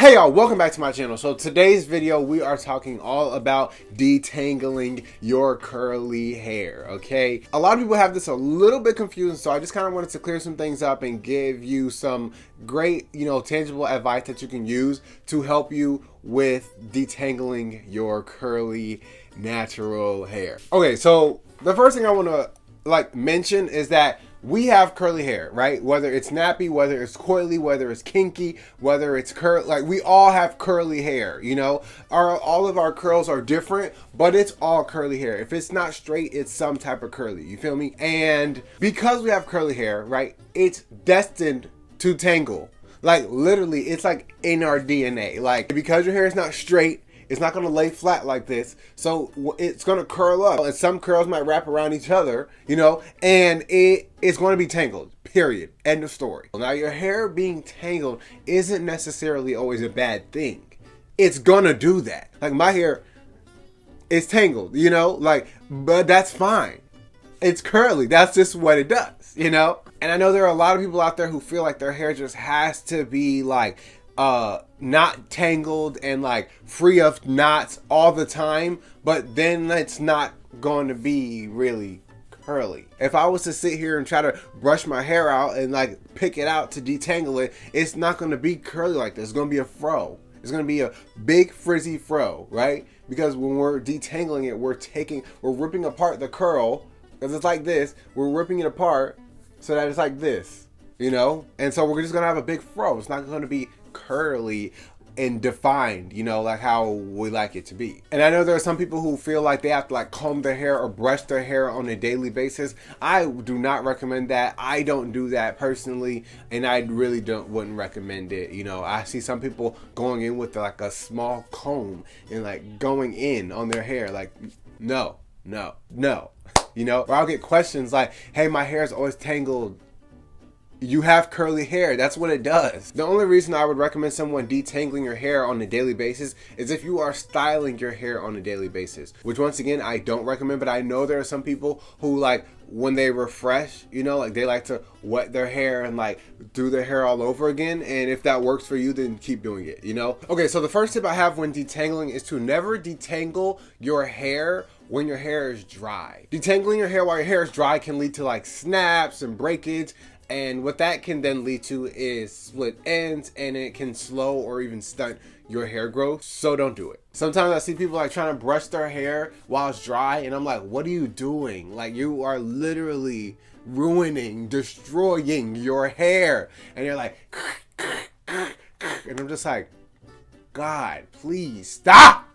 Hey y'all, welcome back to my channel. So today's video, we are talking all about detangling your curly hair, okay? A lot of people have this a little bit confusing, so I just kind of wanted to clear some things up and give you some great, tangible advice that you can use to help you with detangling your curly natural hair. Okay, so the first thing I want to mention is that we have curly hair, right? Whether it's nappy, whether it's coily, whether it's kinky, whether it's curly, we all have curly hair, all of our curls are different, but it's all curly hair. If it's not straight, it's some type of curly, you feel me? And because we have curly hair, right, it's destined to tangle. Literally, it's in our DNA. Because your hair is not straight, it's not going to lay flat like this, so it's going to curl up, and some curls might wrap around each other, and it's going to be tangled, period, end of story. Now, your hair being tangled isn't necessarily always a bad thing. It's going to do that. My hair is tangled, but that's fine. It's curly. That's just what it does, And I know there are a lot of people out there who feel like their hair just has to be not tangled and free of knots all the time, but then it's not going to be really curly. If I was to sit here and try to brush my hair out and pick it out to detangle it, it's not going to be curly like this. It's going to be a fro. It's going to be a big frizzy fro, right? Because when we're detangling it, we're ripping apart the curl, because it's like this. We're ripping it apart so that it's like this, and so we're just going to have a big fro. It's not going to be curly and defined, like how we like it to be. And I know there are some people who feel like they have to comb their hair or brush their hair on a daily basis. I do not recommend that. I don't do that personally, and I really wouldn't recommend it. I see some people going in with a small comb and going in on their hair. No. Or I'll get questions like, hey, my hair is always tangled. You have curly hair. That's what it does. The only reason I would recommend someone detangling your hair on a daily basis is if you are styling your hair on a daily basis, which once again, I don't recommend, but I know there are some people who when they refresh, they like to wet their hair and do their hair all over again. And if that works for you, then keep doing it, Okay, so the first tip I have when detangling is to never detangle your hair when your hair is dry. Detangling your hair while your hair is dry can lead to snaps and breakage. And what that can then lead to is split ends, and it can slow or even stunt your hair growth. So don't do it. Sometimes I see people trying to brush their hair while it's dry, and I'm like, what are you doing? You are literally destroying your hair. And you're like, and I'm just like, God, please stop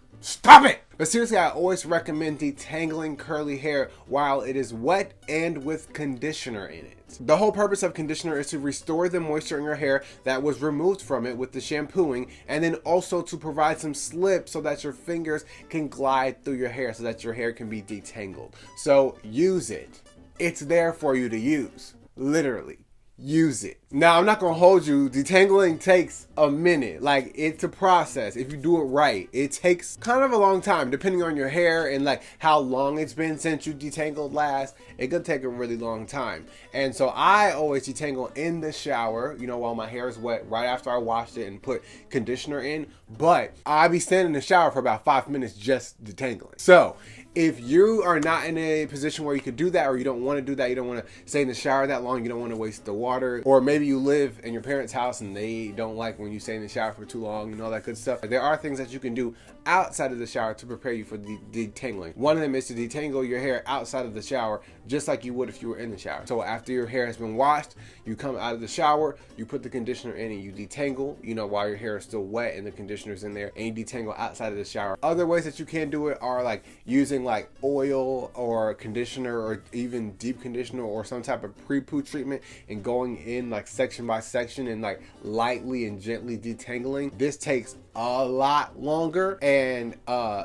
it. But seriously, I always recommend detangling curly hair while it is wet and with conditioner in it. The whole purpose of conditioner is to restore the moisture in your hair that was removed from it with the shampooing, and then also to provide some slip so that your fingers can glide through your hair so that your hair can be detangled. So use it. It's there for you to use. Literally. Use it. Now, I'm not gonna hold you. Detangling takes a minute. It's a process. If you do it right, it takes kind of a long time, depending on your hair and how long it's been since you detangled last. It could take a really long time. And so I always detangle in the shower, while my hair is wet, right after I washed it and put conditioner in. But I be standing in the shower for about 5 minutes just detangling. So if you are not in a position where you could do that, or you don't want to do that, you don't want to stay in the shower that long, you don't want to waste the water, or maybe you live in your parents' house and they don't like when you stay in the shower for too long and all that good stuff, there are things that you can do outside of the shower to prepare you for detangling. One of them is to detangle your hair outside of the shower, just like you would if you were in the shower. So after your hair has been washed, you come out of the shower, you put the conditioner in and you detangle, while your hair is still wet and the conditioner's in there, and you detangle outside of the shower. Other ways that you can do it are using oil or conditioner, or even deep conditioner, or some type of pre-poo treatment, and going in section by section and lightly and gently detangling. This takes a lot longer, and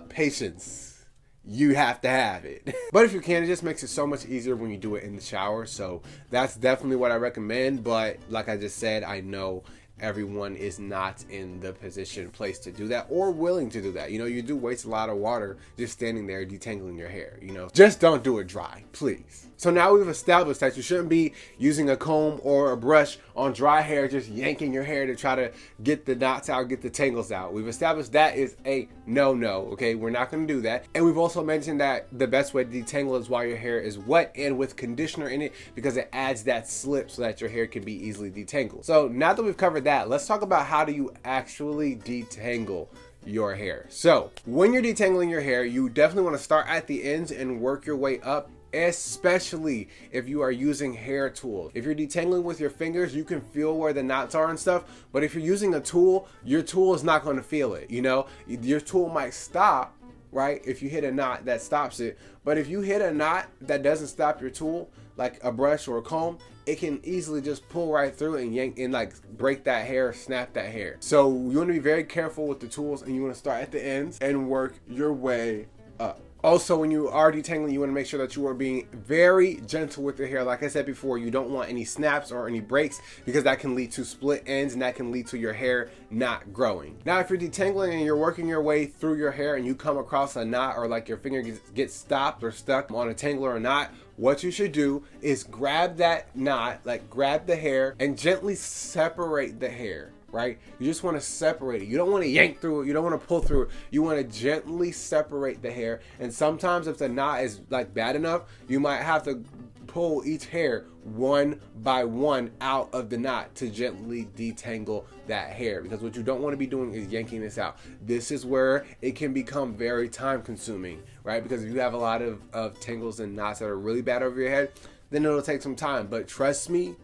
patience. You have to have it. But if you can, it just makes it so much easier when you do it in the shower. So that's definitely what I recommend. But like I just said, I know everyone is not in the place to do that or willing to do that. You know, you do waste a lot of water just standing there detangling your hair, you know. Just don't do it dry, please. So now we've established that you shouldn't be using a comb or a brush on dry hair, just yanking your hair to try to get the knots out, get the tangles out. We've established that is a no-no, okay? We're not gonna do that. And we've also mentioned that the best way to detangle is while your hair is wet and with conditioner in it, because it adds that slip so that your hair can be easily detangled. So now that we've covered that, let's talk about how do you actually detangle your hair. So when you're detangling your hair, you definitely want to start at the ends and work your way up, especially if you are using hair tools. If you're detangling with your fingers, you can feel where the knots are and stuff, but if you're using a tool, your tool is not going to feel it, you know? Your tool might stop, right? If you hit a knot, that stops it. But if you hit a knot that doesn't stop your tool, like a brush or a comb, it can easily just pull right through and yank and like break that hair, snap that hair. So you want to be very careful with the tools, and you want to start at the ends and work your way up. Also, when you are detangling, you want to make sure that you are being very gentle with your hair. Like I said before, you don't want any snaps or any breaks, because that can lead to split ends and that can lead to your hair not growing. Now, if you're detangling and you're working your way through your hair and you come across a knot, or like your finger gets stopped or stuck on a tangler or knot, what you should do is grab that knot, like grab the hair and gently separate the hair. Right? You just want to separate it. You don't want to yank through it. You don't want to pull through it. You want to gently separate the hair. And sometimes if the knot is like bad enough, you might have to pull each hair one by one out of the knot to gently detangle that hair, because what you don't want to be doing is yanking this out. This is where it can become very time consuming, right? Because if you have a lot of tangles and knots that are really bad over your head, then it'll take some time. But trust me,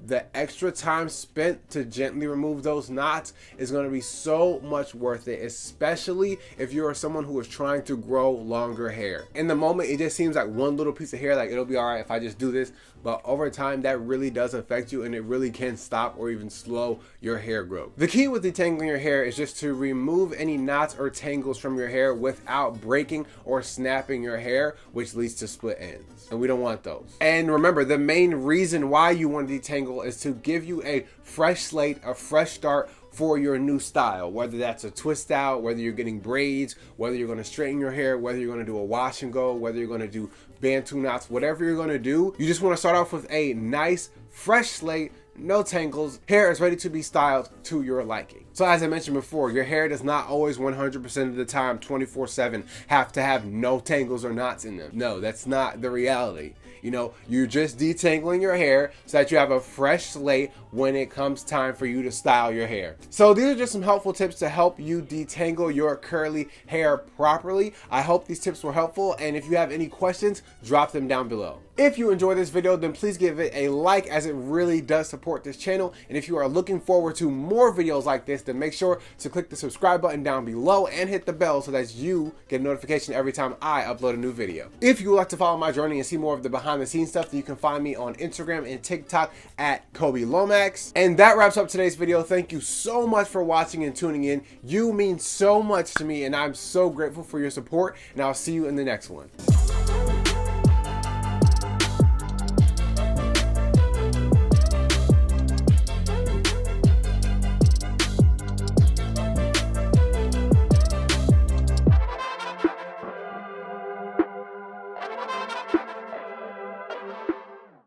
the extra time spent to gently remove those knots is going to be so much worth it, especially if you are someone who is trying to grow longer hair. In the moment, it just seems like one little piece of hair, like it'll be all right if I just do this, but over time that really does affect you, and it really can stop or even slow your hair growth. The key with detangling your hair is just to remove any knots or tangles from your hair without breaking or snapping your hair, which leads to split ends, and we don't want those. And remember, the main reason why you want to detangle is to give you a fresh slate, a fresh start for your new style, whether that's a twist out, whether you're getting braids, whether you're going to straighten your hair, whether you're going to do a wash and go, whether you're going to do bantu knots, whatever you're going to do. You just want to start off with a nice fresh slate, no tangles. Hair is ready to be styled to your liking. So as I mentioned before, your hair does not always 100% of the time, 24/7, have to have no tangles or knots in them. No, that's not the reality. You know, you're just detangling your hair so that you have a fresh slate when it comes time for you to style your hair. So these are just some helpful tips to help you detangle your curly hair properly. I hope these tips were helpful, and if you have any questions, drop them down below. If you enjoyed this video, then please give it a like, as it really does support this channel. And if you are looking forward to more videos like this, then make sure to click the subscribe button down below and hit the bell so that you get a notification every time I upload a new video. If you would like to follow my journey and see more of the behind the scenes stuff, then you can find me on Instagram and TikTok at Kobe Lomax. And that wraps up today's video. Thank you so much for watching and tuning in. You mean so much to me, and I'm so grateful for your support, and I'll see you in the next one.